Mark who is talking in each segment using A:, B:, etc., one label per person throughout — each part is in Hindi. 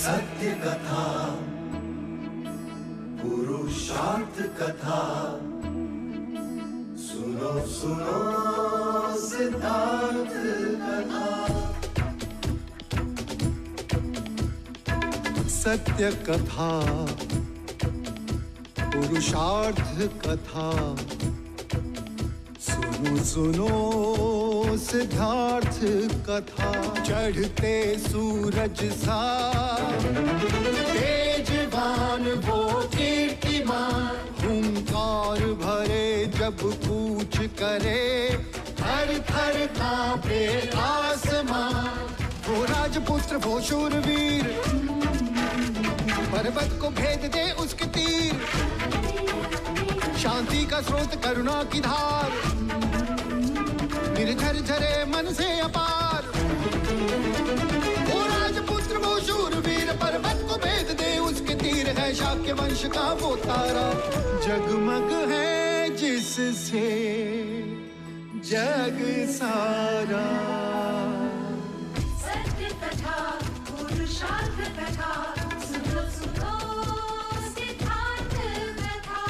A: सत्य कथा, पुरुषार्थ कथा, सुनो सुनो सिद्धार्थ कथा।
B: सत्य कथा, पुरुषार्थ कथा, सुनो सुनो सिद्धार्थ कथा। चढ़ते सूरज सा तेजवान वो कीर्तिमान, हुंकार भरे जब कूच करे, थर थर कांपे आसमान। वो राजपुत्र वो शूरवीर, पर्वत को भेद दे उसके तीर, शांति का स्रोत करुणा की धार, निर्झर झरे मन से अपार। वो राजपुत्र वो शूरवीर, पर्वत को भेद दे उसके तीर, है शाक्य वंश का वो तारा, जगमग है जिससे जग सारा।
C: सत्य कथा, पुरुषार्थ कथा, सुनो सुनो सिद्धार्थ कथा।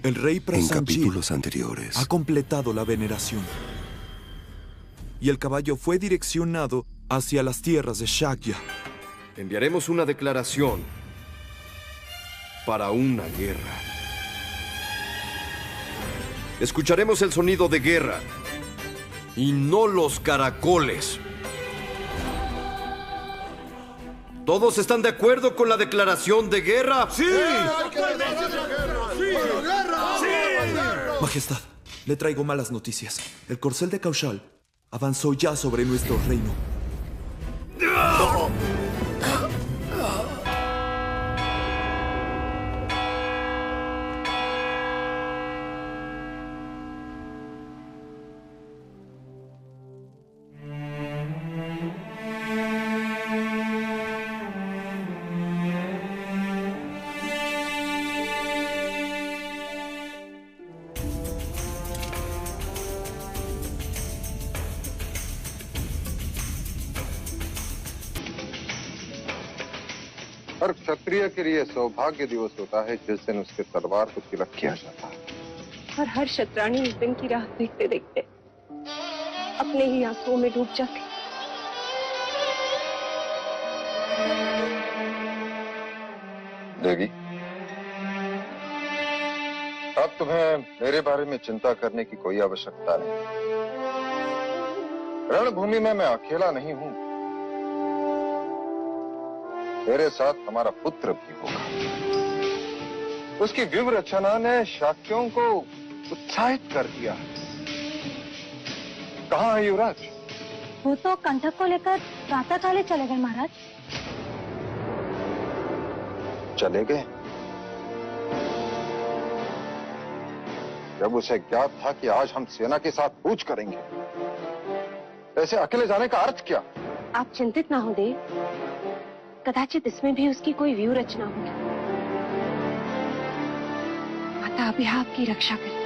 D: El rey
E: En
D: Prasanjit
E: capítulos anteriores.
D: ha completado la veneración y el caballo fue direccionado hacia las tierras de Shakya.
F: Enviaremos una declaración para una guerra. Escucharemos el sonido de guerra y no los caracoles. ¿Todos están de acuerdo con la declaración de guerra? ¡Sí!
D: Majestad, le traigo malas noticias. El corcel de Kaushal avanzó ya sobre nuestro reino.
G: हर क्षत्रिय के लिए सौभाग्य दिवस होता है जिस दिन उसके तलवार को तिलक किया जाता है।
H: और हर शतरानी इस दिन की राह देखते देखते अपने ही आंसुओं में डूब जाती।
G: देवी, अब तुम्हें मेरे बारे में चिंता करने की कोई आवश्यकता नहीं। रणभूमि में मैं अकेला नहीं हूं, मेरे साथ हमारा पुत्र भी होगा। उसकी व्यूहरचना ने शाक्यों को उत्साहित कर दिया। कहाँ है युवराज?
I: वो तो कंठक को लेकर प्रातः काले चले गए महाराज।
G: चले गए? जब उसे ज्ञात था कि आज हम सेना के साथ कूच करेंगे, ऐसे अकेले जाने का अर्थ क्या?
H: आप चिंतित ना हो देव, कदाचित इसमें भी उसकी कोई व्यूह रचना होगी। माता अभी आपकी रक्षा करे।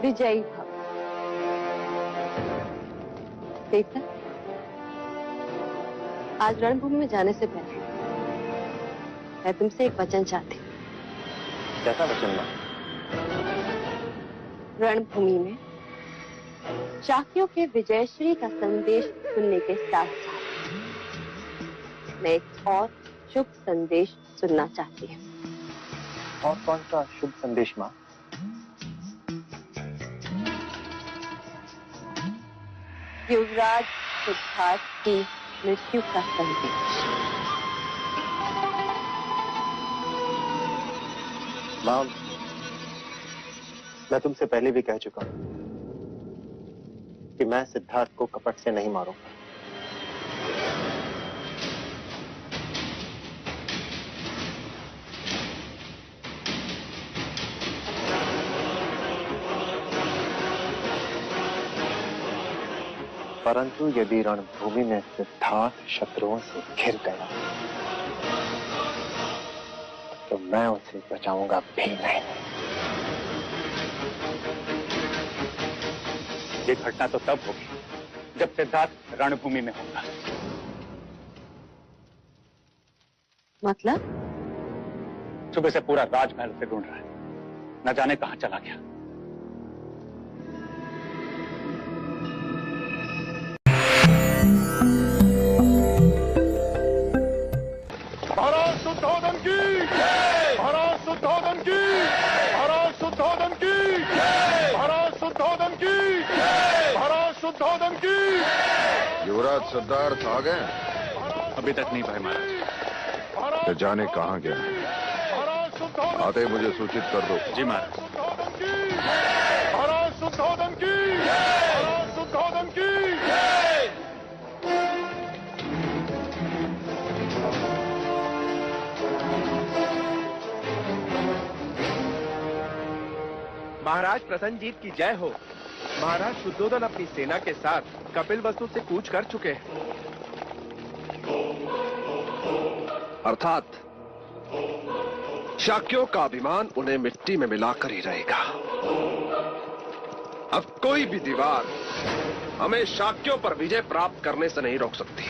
H: विजयी भव। देखा, आज रणभूमि में जाने से पहले मैं तुमसे एक वचन चाहती हूँ।
G: कैसा वचन?
H: रणभूमि में शाक्यों के विजयश्री का संदेश सुनने के साथ साथ मैं एक और शुभ संदेश सुनना चाहती हूँ।
G: और कौन सा शुभ संदेश माँ?
H: युवराज सिद्धार्थ की मृत्यु का संदेश।
G: माँ, मैं तुमसे पहले भी कह चुका हूं कि मैं सिद्धार्थ को कपट से नहीं मारूंगा। परंतु यदि रणभूमि में सिद्धार्थ शत्रुओं से घिर गया तो मैं उसे बचाऊंगा भी नहीं।
E: ये घटना तो तब होगी जब सिद्धार्थ रणभूमि में होगा।
H: मतलब?
E: सुबह से पूरा राजमहल उसे ढूंढ रहा है, न जाने कहां चला गया।
J: महाराज शुद्धोधन की, महाराज शुद्धोधन की, महाराज शुद्धोधन की, महाराज शुद्धोधन की, महाराज शुद्धोधन की।
G: युवराज सिद्धार्थ आ गए?
E: अभी तक नहीं भाई महाराज।
G: तो जाने कहाँ गया है? आते ही मुझे सूचित कर दो।
E: जी महाराज।
J: महाराज शुद्धोधन की, महाराज शुद्धोधन की।
K: महाराज प्रसन्नजीत की जय हो। महाराज शुद्धोधन अपनी सेना के साथ कपिलवस्तु से कूच कर चुके हैं।
L: अर्थात शाक्यों का अभिमान उन्हें मिट्टी में मिलाकर ही रहेगा। अब कोई भी दीवार हमें शाक्यों पर विजय प्राप्त करने से नहीं रोक सकती।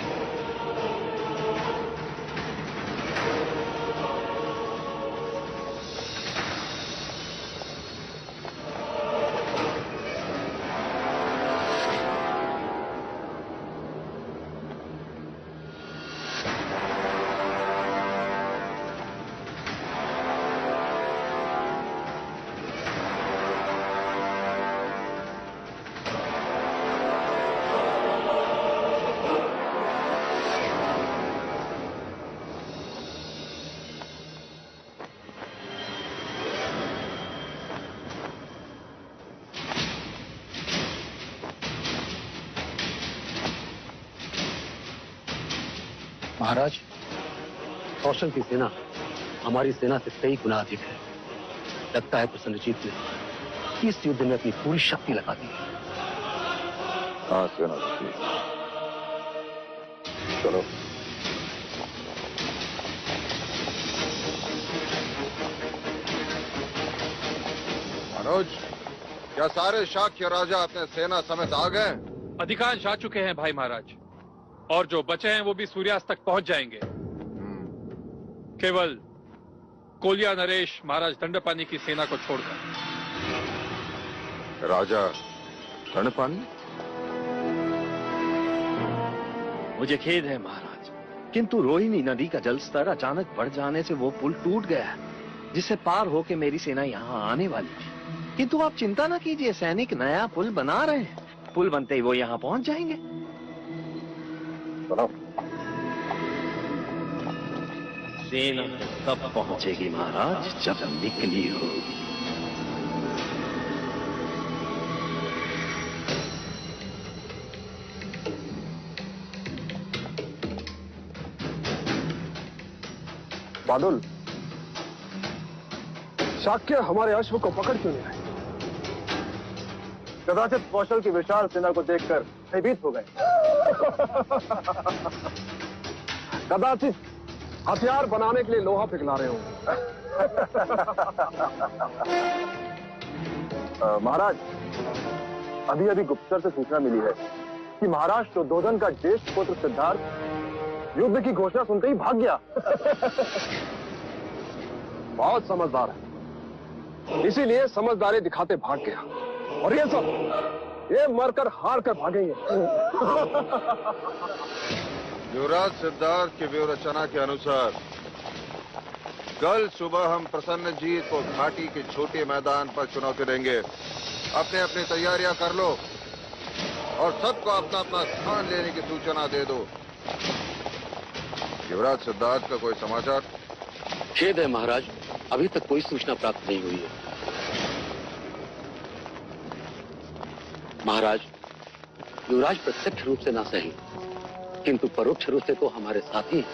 M: महाराज, कौशल की सेना हमारी सेना से कई गुना अधिक है। लगता है प्रसन्नजीत ने इस युद्ध में अपनी पूरी शक्ति लगा दी है।
G: हाँ सेनापति, चलो। मनोज, क्या सारे शाक्य राजा अपने सेना समेत आ गए?
N: अधिकांश आ चुके हैं भाई महाराज, और जो बचे हैं वो भी सूर्यास्त तक पहुंच जाएंगे। केवल कोलिया नरेश महाराज दंडपानी की सेना को छोड़कर।
G: राजा दंडपानी?
K: मुझे खेद है महाराज, किंतु रोहिणी नदी का जल स्तर अचानक बढ़ जाने से वो पुल टूट गया, जिसे पार होकर मेरी सेना यहाँ आने वाली थी। किंतु आप चिंता न कीजिए, सैनिक नया पुल बना रहे हैं। पुल बनते ही वो यहाँ पहुंच जाएंगे। सेना तब पहुंचेगी महाराज जब निकली हो।
L: बादल, शाक्य हमारे अश्व को पकड़ क्यों नहीं रहे?
G: कदाचित कौशल की विशाल सेना को देखकर भयभीत हो गए।
L: कदाचित हथियार बनाने के लिए लोहा पिघला रहे हो।
G: महाराज, अभी अभी गुप्तचर से सूचना मिली है कि महाराज शुद्धोधन का ज्येष्ठ पुत्र सिद्धार्थ युद्ध की घोषणा सुनते ही भाग गया।
L: बहुत समझदार है, इसीलिए समझदारी दिखाते भाग गया। और ये सब ये मरकर हार कर भागेंगे।
G: युवराज सिद्धार्थ की व्यूह रचना के अनुसार कल सुबह हम प्रसन्नजीत को घाटी के छोटे मैदान पर चुनौती देंगे। अपने अपनी तैयारियां कर लो और सबको अपना अपना स्थान लेने की सूचना दे दो। युवराज सिद्धार्थ का कोई समाचार?
M: खेद है महाराज, अभी तक कोई सूचना प्राप्त नहीं हुई है। महाराज, युवराज प्रत्यक्ष रूप से ना सही, किंतु परोक्ष रूप से तो हमारे साथी हैं।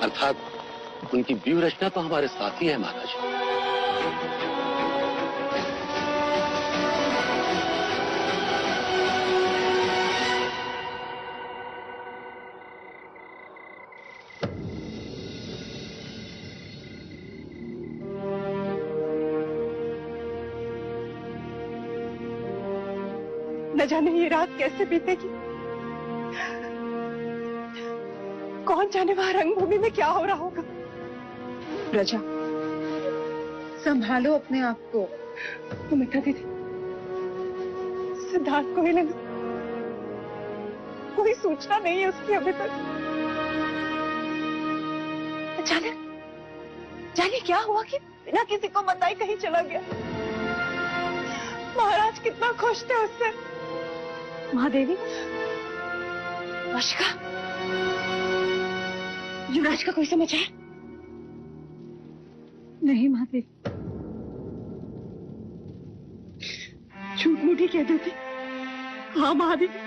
M: अर्थात उनकी व्यूह रचना तो हमारे साथी है महाराज।
O: न जाने ये रात कैसे बीतेगी, कौन जाने वहां रंगभूमि में क्या हो रहा होगा। प्रजा, संभालो अपने आप को। अमिता दीदी, सिद्धार्थ को ही लगा, कोई सूचना नहीं है उसकी अभी तक। अचानक जाने क्या हुआ कि बिना किसी को बताए कहीं चला गया। महाराज कितना खुश थे उससे। महादेवी, वर्षिका, युवराज का कोई समाचार? नहीं महादेवी, झूठ मूठ ही कह देती। हाँ महादेवी।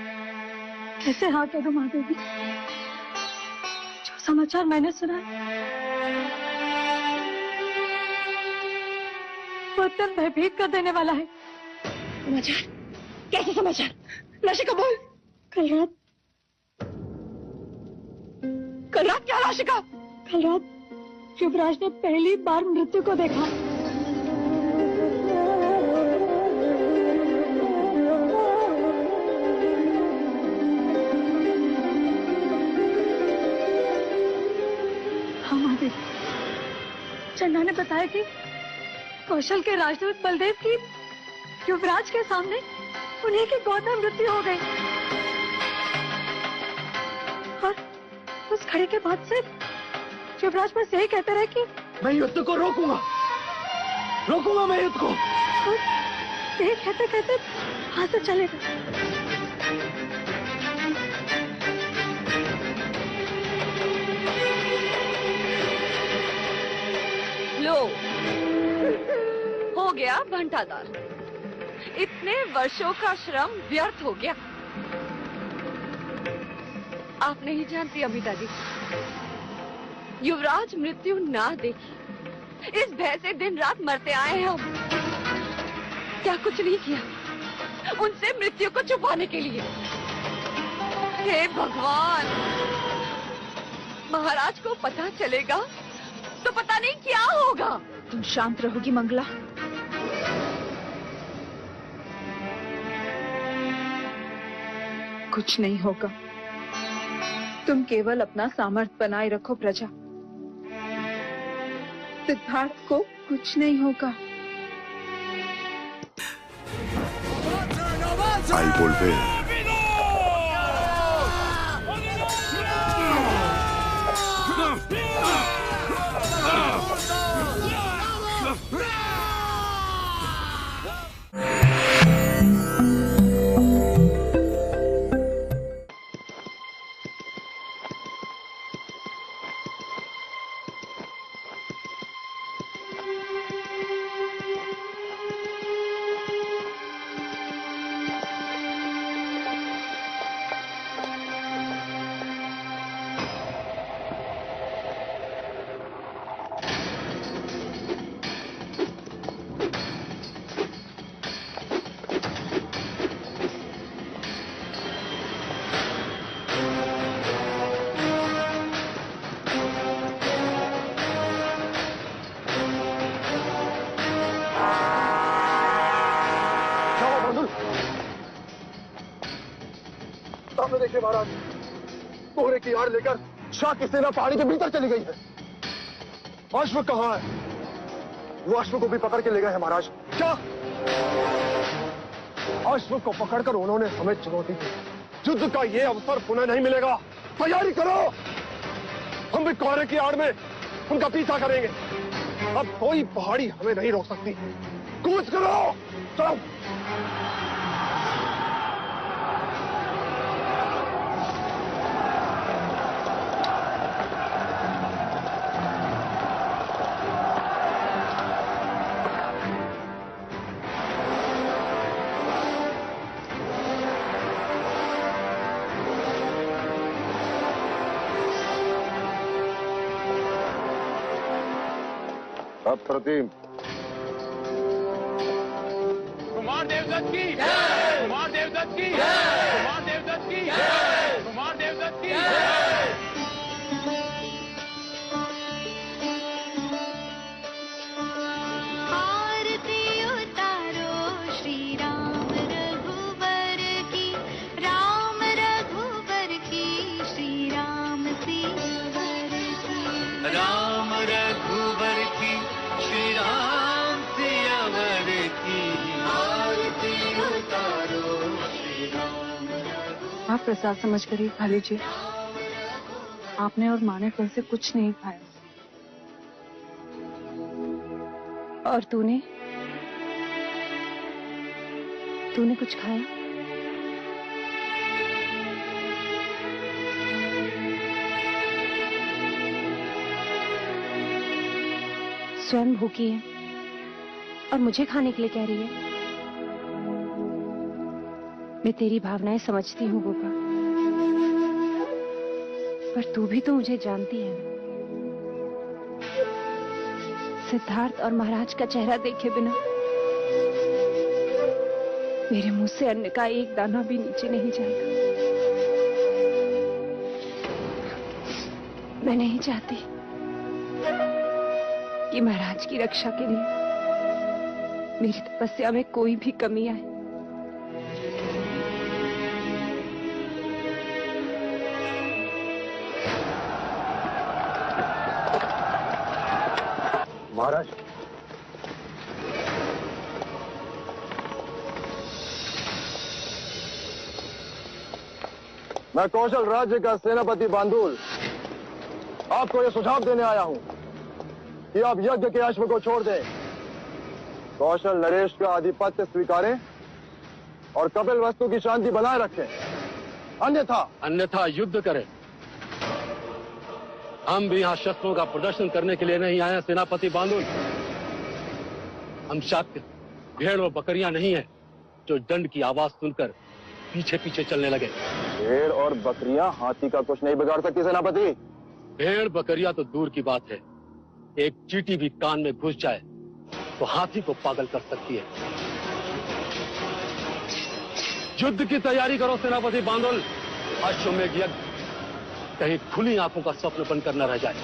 O: कैसे हाँ कह दो महादेवी? जो समाचार मैंने सुना वो अत्यंत भयभीत कर देने वाला है। समाचार? कैसे समाचार? लाशिका बोल। कल रात क्या लाशिका? कल रात युवराज ने पहली बार मृत्यु को देखा। हाँ महादेव, चंदा ने बताया कि कौशल के राजदूत बलदेव की युवराज के सामने उन्हीं की गोद में मृत्यु हो गई। और उस घड़ी के बाद से युवराज बस यही कहते रहे कि
K: मैं युद्ध को रोकूंगा मैं युद्ध को।
O: यही कहते कहते वहां से चले गए।
H: लो, हो गया घंटादार। इतने वर्षों का श्रम व्यर्थ हो गया। आप नहीं जानती अमिता दी, युवराज मृत्यु ना देखी इस भय से दिन रात मरते आए हैं हम। क्या कुछ नहीं किया उनसे मृत्यु को छुपाने के लिए। हे भगवान, महाराज को पता चलेगा तो पता नहीं क्या होगा।
O: तुम शांत रहोगी मंगला? कुछ नहीं होगा। तुम केवल अपना सामर्थ्य बनाए रखो प्रजा। सिद्धार्थ को कुछ नहीं होगा।
P: Al volver,
L: देखिए महाराज, कोहरे की आड़ लेकर शाह की सेना पहाड़ी के भीतर चली गई है। अश्व कहाँ है? वो अश्व को भी पकड़ के ले गए हैं महाराज। क्या? अश्व को पकड़कर उन्होंने हमें चुनौती दी। युद्ध का ये अवसर पुनः नहीं मिलेगा। तैयारी करो। हम भी कोहरे की आड़ में उनका पीछा करेंगे। अब कोई पहाड़ी हमें नहीं रोक सकती। कूच करो। चलो।
J: अप्रतिम।
N: कुमार देवदत्त की जय। कुमार देवदत्त की जय। कुमार देवदत्त की जय। कुमार देवदत्त की जय।
C: आरती उतारो श्री राम रघुबर
P: राम रघुवर की, श्री राम सियावर की, आरती उतारो श्री राम।
O: आप प्रसाद समझ कर ही खा लीजिए। आपने और माँ ने कल से कुछ नहीं खाया। और तूने कुछ खाया? स्वयं भूखी है और मुझे खाने के लिए कह रही है। मैं तेरी भावनाएं समझती हूँ गोपा, पर तू भी तो मुझे जानती है। सिद्धार्थ और महाराज का चेहरा देखे बिना मेरे मुंह से अन्न का एक दाना भी नीचे नहीं जाएगा। मैं नहीं चाहती कि महाराज की रक्षा के लिए मेरी तपस्या में कोई भी कमी आए।
L: महाराज, मैं कौशल राज्य का सेनापति बांदुल आपको यह सुझाव देने आया हूं कि आप यज्ञ के अश्व को छोड़ दें, कौशल नरेश का आधिपत्य स्वीकारें और कपिल वस्तु की शांति बनाए रखें।
M: अन्यथा युद्ध करें। हम भी यहाँ शस्त्रों का प्रदर्शन करने के लिए नहीं आए हैं सेनापति बांदुल। हम शाक्य भेड़ और बकरियां नहीं हैं जो दंड की आवाज सुनकर पीछे पीछे चलने लगे।
L: भेड़ और बकरियां हाथी का कुछ नहीं बिगाड़ सकती सेनापति।
M: भेड़ बकरियां तो दूर की बात है, एक चींटी भी कान में घुस जाए तो हाथी को पागल कर सकती है। युद्ध की तैयारी करो सेनापति बांदुल। अश्वमेध यज्ञ कहीं खुली आंखों का स्वप्न बनकर न रह जाए।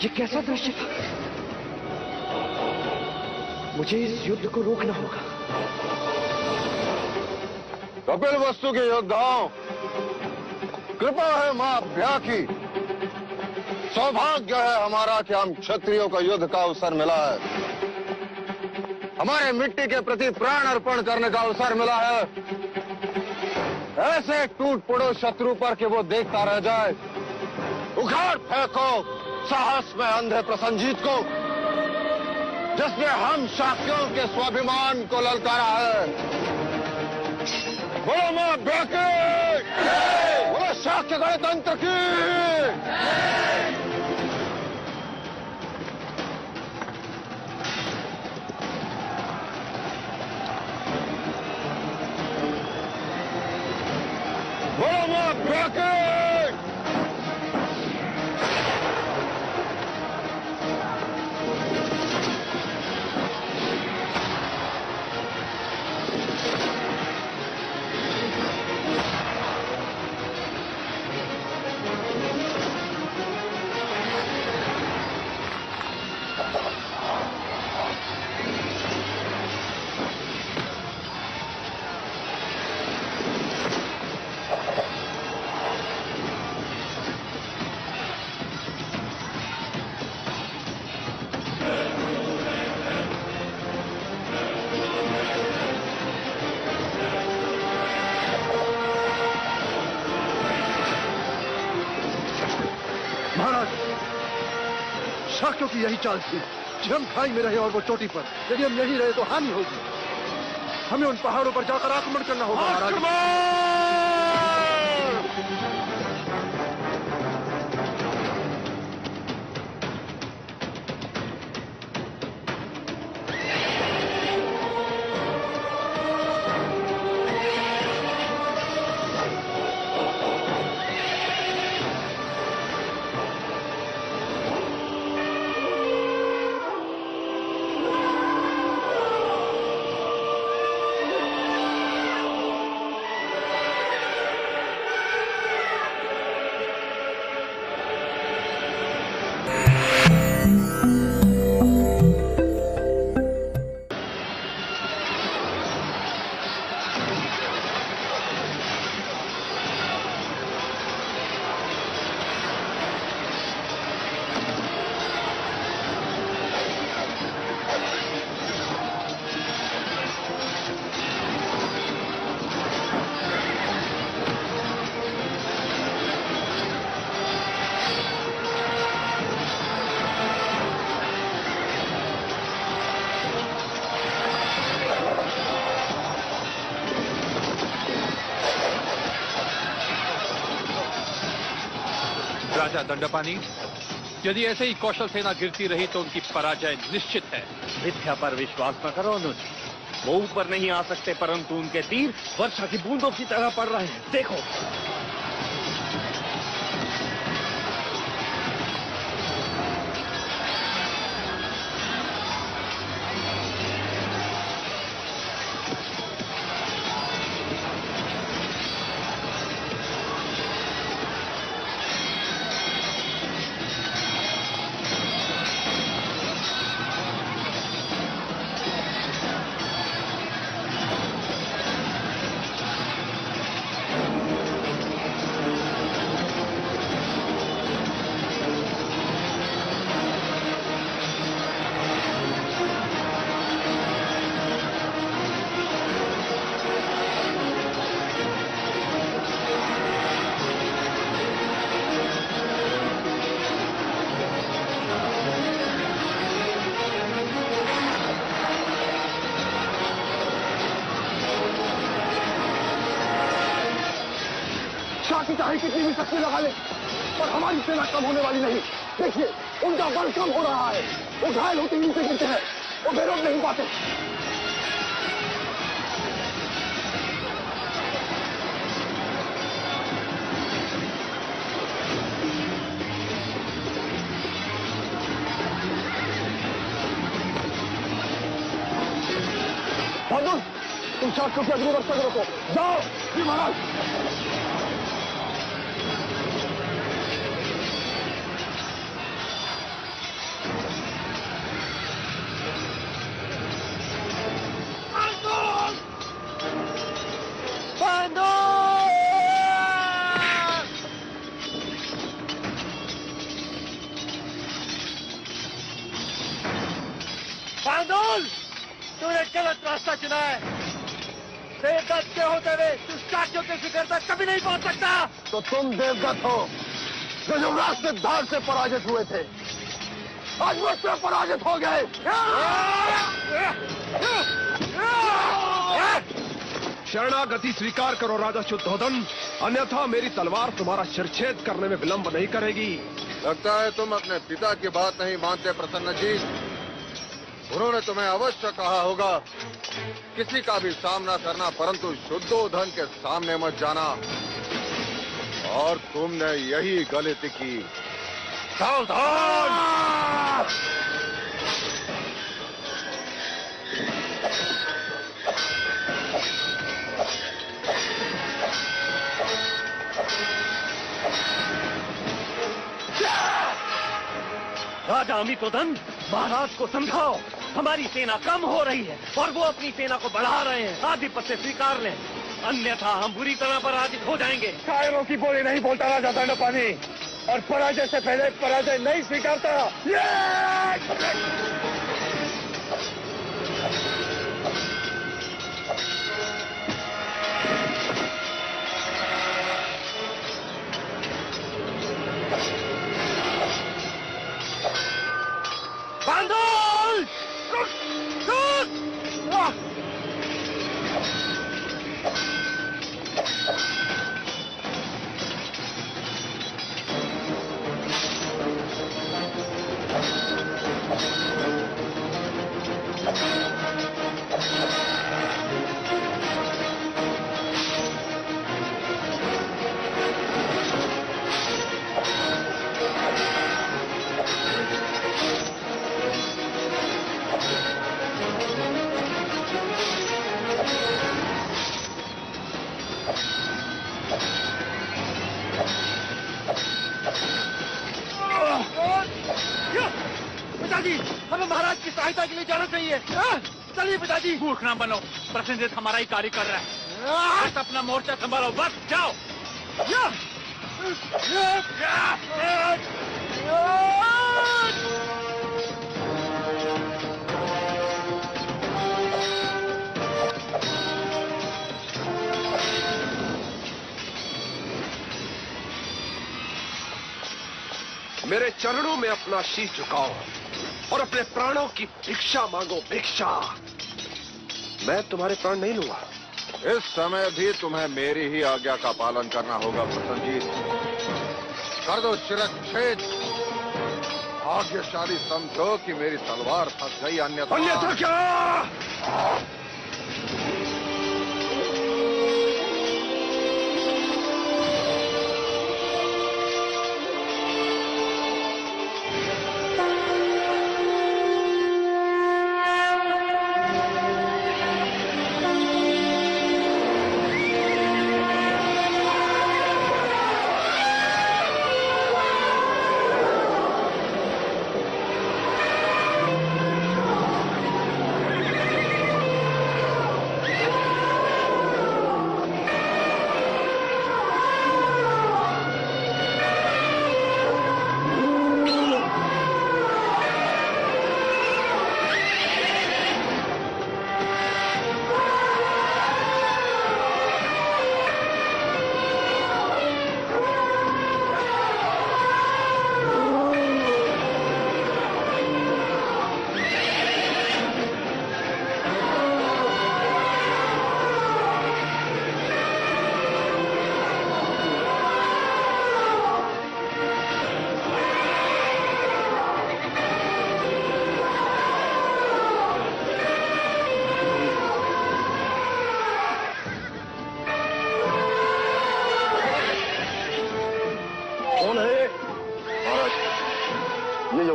F: ये कैसा दृश्य था? मुझे इस युद्ध को रोकना होगा।
G: कपिल वस्तु के योद्धाओं, कृपा है मां अभ्या की। सौभाग्य है हमारा कि हम क्षत्रियों का युद्ध का अवसर मिला है। हमारे मिट्टी के प्रति प्राण अर्पण करने का अवसर मिला है। ऐसे टूट पड़ो शत्रु पर कि वो देखता रह जाए। उखाड़ फेंको साहस में अंधे प्रसन्नजीत को, जिसने हम शाक्यों के स्वाभिमान को ललकारा है। बोलो मां अभ्या की, बोलो शाक्य गणतंत्र की। बोलो मां अभ्या की।
L: शाक्यों की यही चाल थी कि हम खाई में रहे और वो चोटी पर। यदि हम यही रहे तो हानि होगी। हमें उन पहाड़ों पर जाकर आक्रमण करना होगा महाराज।
Q: राजा दंडपानी, यदि ऐसे ही कौशल सेना गिरती रही तो उनकी पराजय निश्चित है।
K: मिथ्या पर विश्वास न करो अनुज। वो ऊपर नहीं आ सकते, परंतु उनके तीर वर्षा की बूंदों की तरह पड़ रहे हैं। देखो।
L: शाकी चाहे कितनी भी शक्ति लगा ले, पर हमारी सेना कम होने वाली नहीं। देखिए, उनका बल कम हो रहा है। वो घायल होते नीचे गिरते हैं, वो बेरोक नहीं पाते। बहादुर, तुम शास्त्रों की अग्नि वर्षा करो। जाओ जी महाराज।
K: बांदुल, तूने गलत रास्ता चुना है। देवदत्त के होते हुए तू शाक्यों के शिखर तक कभी नहीं पहुंच सकता।
L: तो तुम देवदत्त हो जो युवराज सिद्धार्थ से पराजित हुए थे, आज मुझसे पराजित हो गए। शरणागति स्वीकार करो राजा शुद्धोधन, अन्यथा मेरी तलवार तुम्हारा शिरछेद करने में विलंब नहीं करेगी।
G: लगता है तुम अपने पिता की बात नहीं मानते प्रसन्न जी। उन्होंने तुम्हें अवश्य कहा होगा किसी का भी सामना करना, परंतु शुद्धोधन के सामने मत जाना, और तुमने यही गलती की।
K: सावधान! राजा अमितोदन, महाराज को समझाओ, हमारी सेना कम हो रही है और वो अपनी सेना को बढ़ा रहे हैं। आधिपत्य स्वीकार लें, अन्यथा हम बुरी तरह पराजित हो जाएंगे।
J: कायरों की बोली नहीं बोलता राजा दंडपानी, और पराजय से पहले पराजय नहीं स्वीकारता। पिताजी, हमें महाराज की सहायता के लिए जाना चाहिए। चलिए पिताजी।
Q: मूर्ख ना बनो, प्रसेनजीत हमारा ही कार्य कर रहा है। बस अपना मोर्चा संभालो, बस जाओ।
L: मेरे चरणों में अपना शीश झुकाओ और अपने प्राणों की भिक्षा मांगो, भिक्षा। मैं तुम्हारे प्राण नहीं लूंगा।
G: इस समय भी तुम्हें मेरी ही आज्ञा का पालन करना होगा प्रसन्नजीत। कर दो शिरच्छेद। भाग्यशाली समझो कि मेरी तलवार फंस गई, अन्यथा
L: क्या?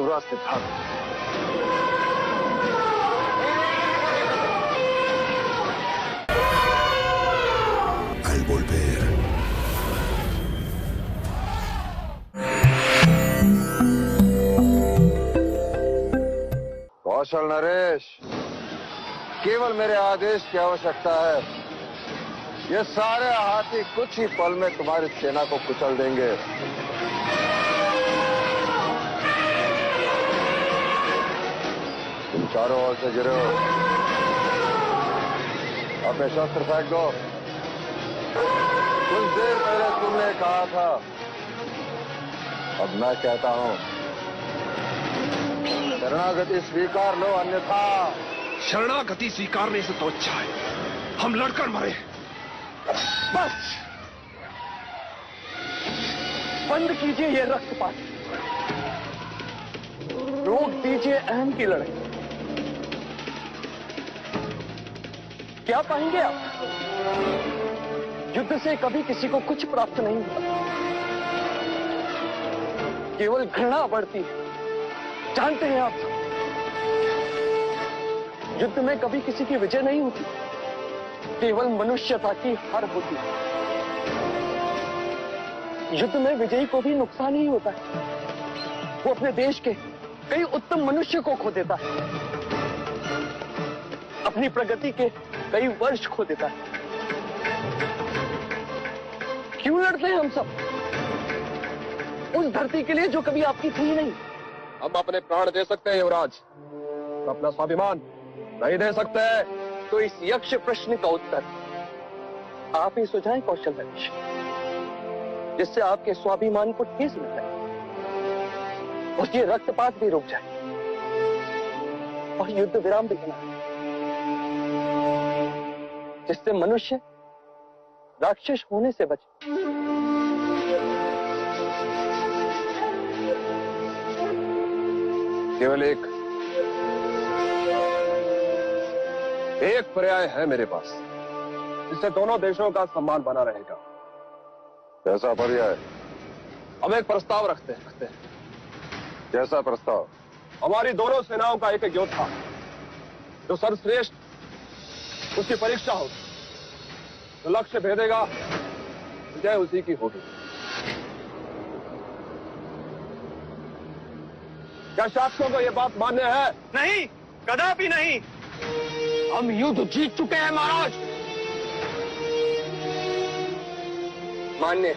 R: रास्ते भाग।
A: Al volver.
G: कौशल नरेश, केवल मेरे आदेश की आवश्यकता है। ये सारे हाथी कुछ ही पल में तुम्हारी सेना को कुचल देंगे। तुम चारों ओर से गिरो, अपने शस्त्र फेंक दो। कुछ देर पहले तुमने कहा था, अब मैं कहता हूं, शरणागति स्वीकार लो, अन्यथा।
L: शरणागति स्वीकारने से तो अच्छा है हम लड़कर मरे।
R: बस बंद कीजिए ये रक्तपात, रोक दीजिए अहम की लड़ाई। क्या पाएंगे आप? युद्ध से कभी किसी को कुछ प्राप्त नहीं होता, केवल घृणा बढ़ती है। जानते हैं आप, युद्ध में कभी किसी की विजय नहीं होती, केवल मनुष्यता की हार होती है। युद्ध में विजयी को भी नुकसान ही होता है, वो अपने देश के कई उत्तम मनुष्य को खो देता है, अपनी प्रगति के कई वर्ष खो देता है। क्यों लड़ते हैं हम सब उस धरती के लिए जो कभी आपकी थी नहीं?
L: हम अपने प्राण दे सकते हैं युवराज, तो अपना स्वाभिमान नहीं दे सकते।
R: तो इस यक्ष प्रश्न का उत्तर आप ही सुझाएं कौशल नरेश, जिससे आपके स्वाभिमान को ठेस मिल जाए और ये रक्तपात भी रुक जाए और युद्ध विराम भी बना, जिससे मनुष्य राक्षस होने से बचे।
L: केवल एक पर्याय है मेरे पास, जिससे दोनों देशों का सम्मान बना रहेगा।
G: कैसा पर्याय?
L: हम एक प्रस्ताव रखते हैं।
G: कैसा प्रस्ताव?
L: हमारी दोनों सेनाओं का एक योद्धा जो सर्वश्रेष्ठ, उसकी परीक्षा होगी, जो लक्ष्य भेदेगा विजय उसी की होगी। क्या शासकों को यह बात मान्य है?
R: नहीं, कदापि नहीं। हम युद्ध जीत चुके हैं महाराज। मान्य।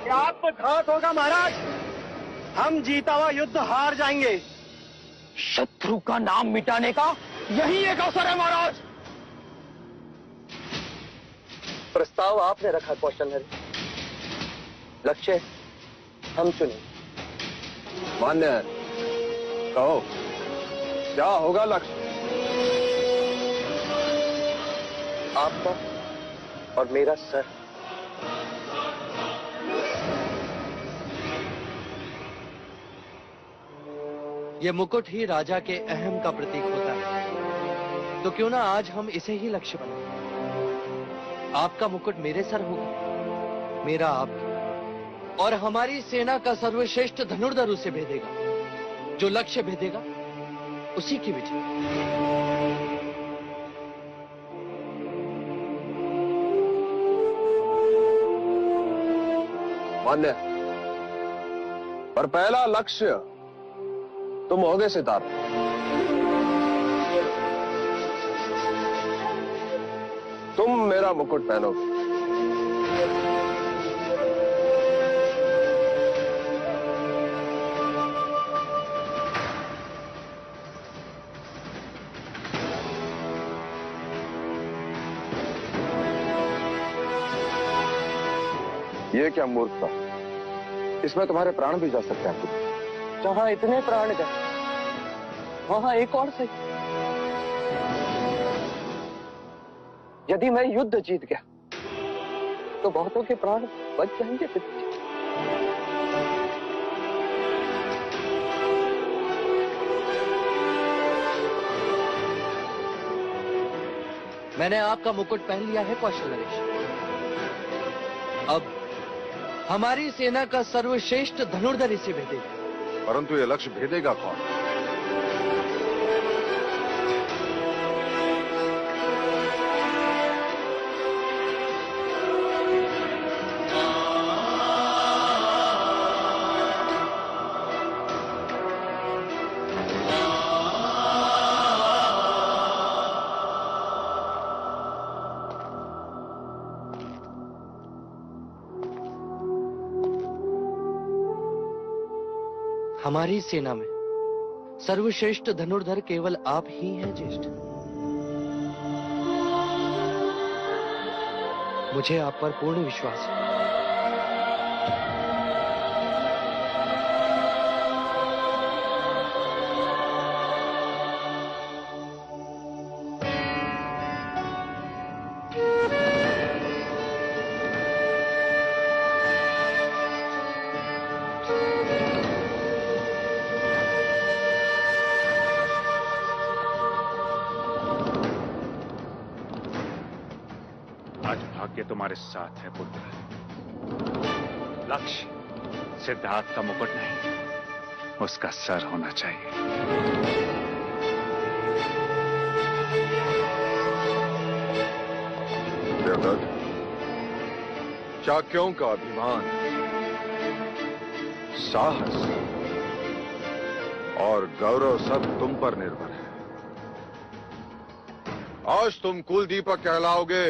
R: क्या आपको घात होगा महाराज? हम जीता हुआ युद्ध हार जाएंगे। शत्रु का नाम मिटाने का यही एक अवसर है महाराज। प्रस्ताव आपने रखा कौशल हरि, लक्ष्य हम चुने।
L: मान्य है। कहो क्या होगा लक्ष्य?
R: आपका और मेरा सर। ये मुकुट ही राजा के अहम का प्रतीक होता है, तो क्यों ना आज हम इसे ही लक्ष्य बनाएं। आपका मुकुट मेरे सर होगा, मेरा आपका, और हमारी सेना का सर्वश्रेष्ठ धनुर्धर उसे भेदेगा। जो लक्ष्य भेदेगा उसी की विजय।
L: मान्य। पर पहला लक्ष्य तुम होगे सितारा। तुम मेरा मुकुट पहनोगे। ये क्या मूर्खता? इसमें तुम्हारे प्राण भी जा सकते हैं।
R: जहां इतने प्राण गए वहां एक और सही। यदि मैं युद्ध जीत गया तो बहुतों के प्राण बच जाएंगे। मैंने आपका मुकुट पहन लिया है कौशल नरेश। अब हमारी सेना का सर्वश्रेष्ठ धनुर्धर इसे भेदेगा।
G: परंतु ये लक्ष्य भेदेगा कौन?
R: हमारी सेना में सर्वश्रेष्ठ धनुर्धर केवल आप ही हैं ज्येष्ठ। मुझे आप पर पूर्ण विश्वास है।
E: भाग्य तुम्हारे साथ है पुत्र। लक्ष्य सिद्धार्थ का मुकुट नहीं, उसका सर होना चाहिए।
G: देवदत्त, शाक्यों का अभिमान, साहस और गौरव सब तुम पर निर्भर है। आज तुम कुल दीपक कहलाओगे,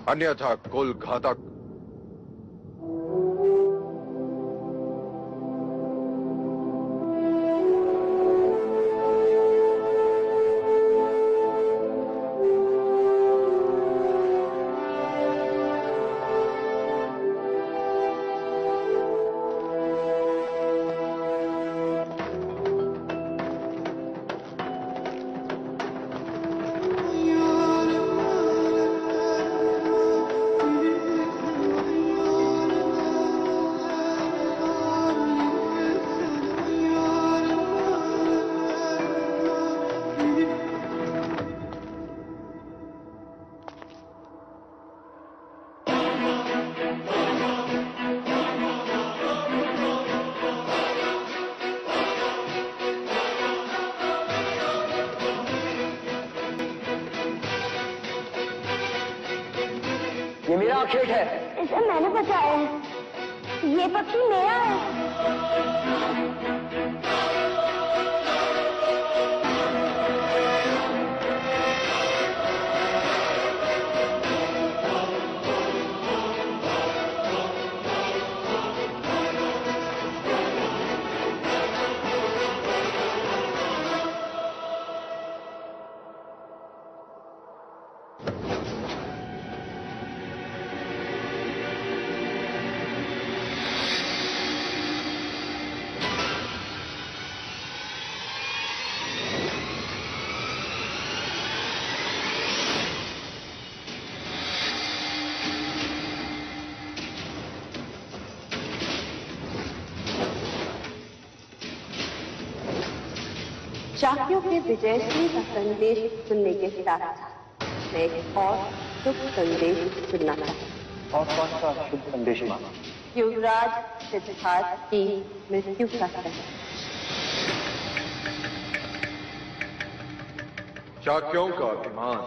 G: अन्यथा कुल घातक।
R: ये मेरा खेत है।
I: इसे मैंने बचाया है। ये पक्षी मेरा है।
H: शाक्यों के विजयश्री का संदेश सुनने के साथ साथ मैं एक और शुभ संदेश सुनना चाहती हूँ।
R: और कौन सा शुभ संदेश माँ?
H: युवराज सिद्धार्थ की मृत्यु का संदेश।
G: शाक्यों का अभिमान,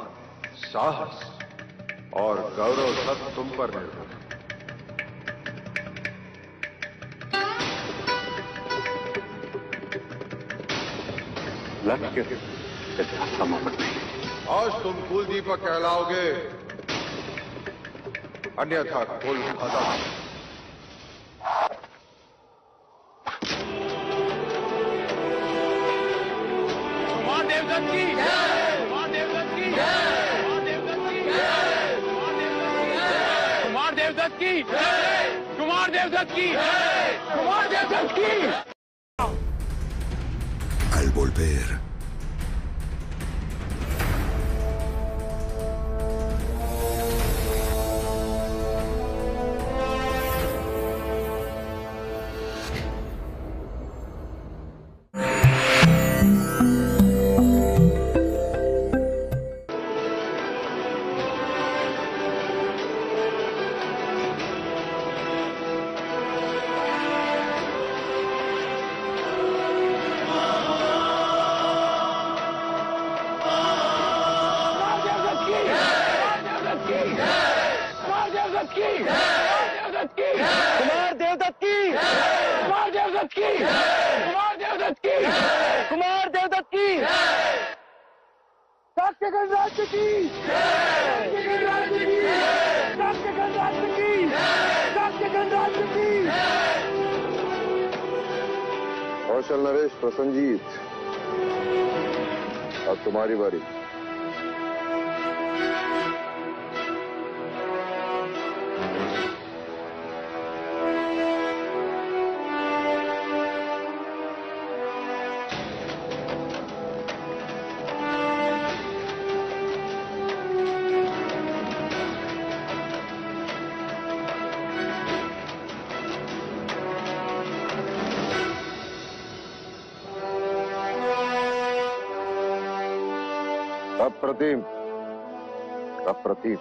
G: साहस और गौरव सब तुम पर निर्भर है।
R: लक्ष्य समर्पण नहीं।
G: आज तुम कुल दीपक कहलाओगे, अन्यथा कुल खदान।
N: कुमार देवदत्त की जय, कुमार देवदत्त की जय, कुमार देवदत्त की जय, कुमार देवदत्त की जय, कुमार देवदत्त की।
A: Al volver,
N: कुमार देवदत्त की, कुमार देवदत्त की, कुमार देवदत्त की, कुमार देवदत्त की, शाक्य गणराज्य की, शाक्य गणराज्य की, शाक्य गणराज्य की, शाक्य गणराज्य की।
G: कौशल नरेश प्रसन्नजीत, अब तुम्हारी बारी। अप्रतिम, अप्रतिम।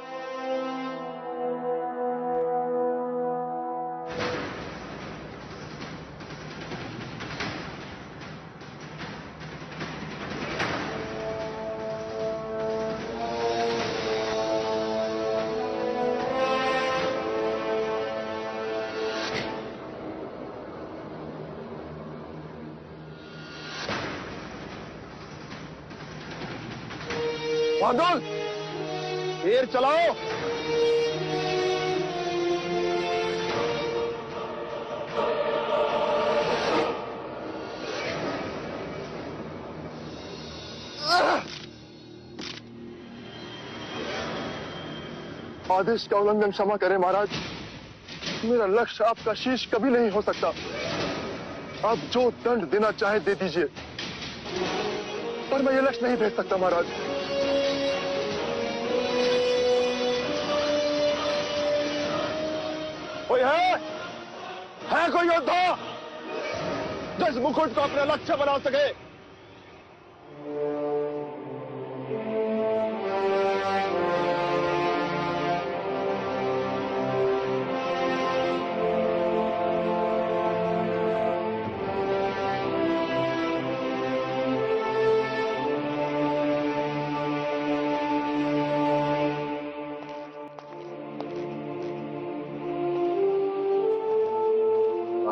L: बादल, तीर चलाओ। आदेश का उल्लंघन क्षमा करें महाराज। मेरा लक्ष्य आपका शीश कभी नहीं हो सकता। आप जो दंड देना चाहे दे दीजिए, पर मैं ये लक्ष्य नहीं भेज सकता महाराज। कोई है कोई योद्धा जो इस मुकुट को अपना लक्ष्य बना सके?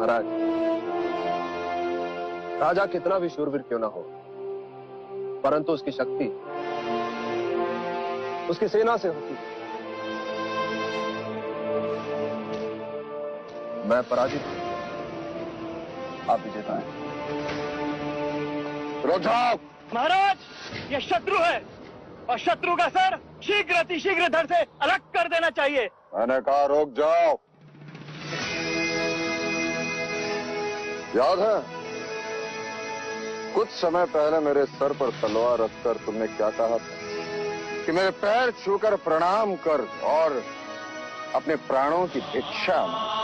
L: महाराज, राजा कितना भी शूरवीर क्यों ना हो, परंतु उसकी शक्ति उसकी सेना से होती है। मैं पराजित हूं, आप विजेता हैं।
J: रुक जाओ।
R: महाराज, ये शत्रु है और शत्रु का सर शीघ्र अतिशीघ्र धड़ से अलग कर देना चाहिए।
G: मैंने कहा रुक जाओ। याद है कुछ समय पहले मेरे सर पर तलवार रखकर तुमने क्या कहा था कि मेरे पैर छूकर प्रणाम कर और अपने प्राणों की भिक्षा मांग।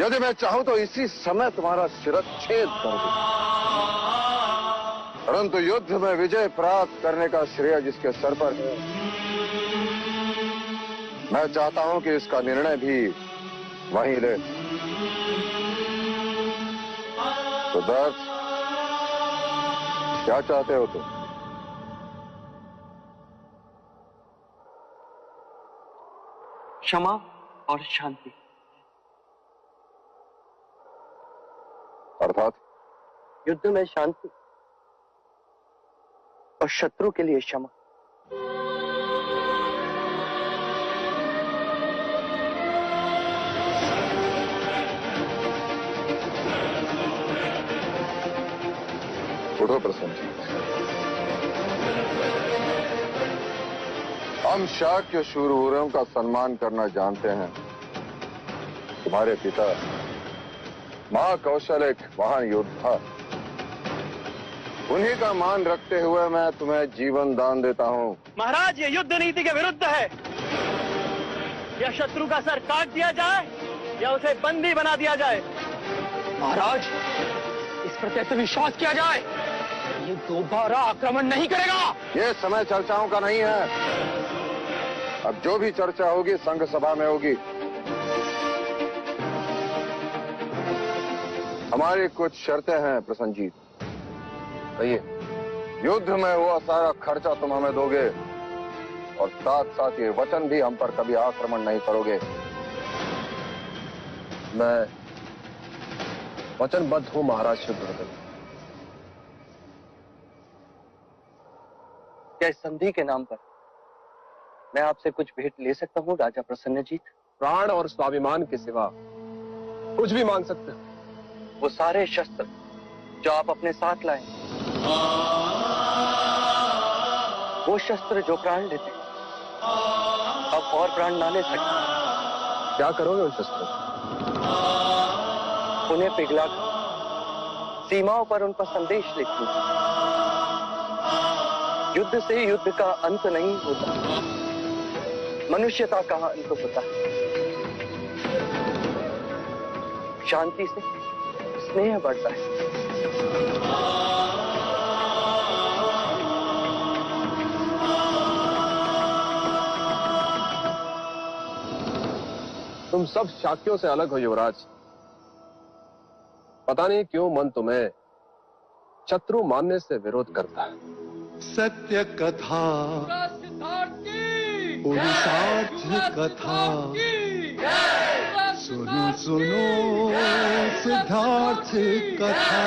G: यदि मैं चाहूं तो इसी समय तुम्हारा शिरच्छेद कर दूं, परंतु युद्ध में विजय प्राप्त करने का श्रेय जिसके सर पर है, मैं चाहता हूं कि इसका निर्णय भी वहीं ले। सिद्धार्थ, क्या चाहते हो तुम?
R: क्षमा और शांति।
G: अर्थात
R: युद्ध में शांति और शत्रु के लिए क्षमा।
G: उठो प्रसन्नजीत, हम शाक्य शूरवीरों का सम्मान करना जानते हैं। तुम्हारे पिता महाकौशल एक महान योद्धा, उन्हीं का मान रखते हुए मैं तुम्हें जीवन दान देता हूं।
R: महाराज, ये युद्ध नीति के विरुद्ध है। या शत्रु का सर काट दिया जाए या उसे बंदी बना दिया जाए।
N: महाराज, इस पर कैसे विश्वास किया जाए? ये दोबारा आक्रमण नहीं करेगा।
G: ये समय चर्चाओं का नहीं है। अब जो भी चर्चा होगी संघ सभा में होगी। हमारी कुछ शर्तें हैं प्रसन्नजीत। सही है, युद्ध में हुआ सारा खर्चा तुम हमें दोगे और साथ साथ ये वचन भी हम पर कभी आक्रमण नहीं करोगे।
L: मैं वचनबद्ध हूं महाराज शुभवर्धन।
R: क्या इस संधि के नाम पर मैं आपसे कुछ भेंट ले सकता हूं राजा प्रसन्नजीत?
L: प्राण और स्वाभिमान के सिवा कुछ भी मांग सकते हो।
R: वो सारे शस्त्र जो आप अपने साथ लाए, वो शस्त्र जो प्राण लेते अब और प्राण ना ले सकते।
L: क्या करोगे उन शस्त्रों?
R: उन्हें पिघलाकर सीमाओं पर उन पर संदेश लिखूंगा। युद्ध से युद्ध का अंत नहीं होता, मनुष्यता का अंत होता है। शांति से स्नेह बढ़ता है।
L: तुम सब शाक्यों से अलग हो युवराज। पता नहीं क्यों मन तुम्हें शत्रु मानने से विरोध करता है।
B: सत्य कथा, पुरुषार्थ कथा, सुनो सुनो सिद्धार्थ कथा।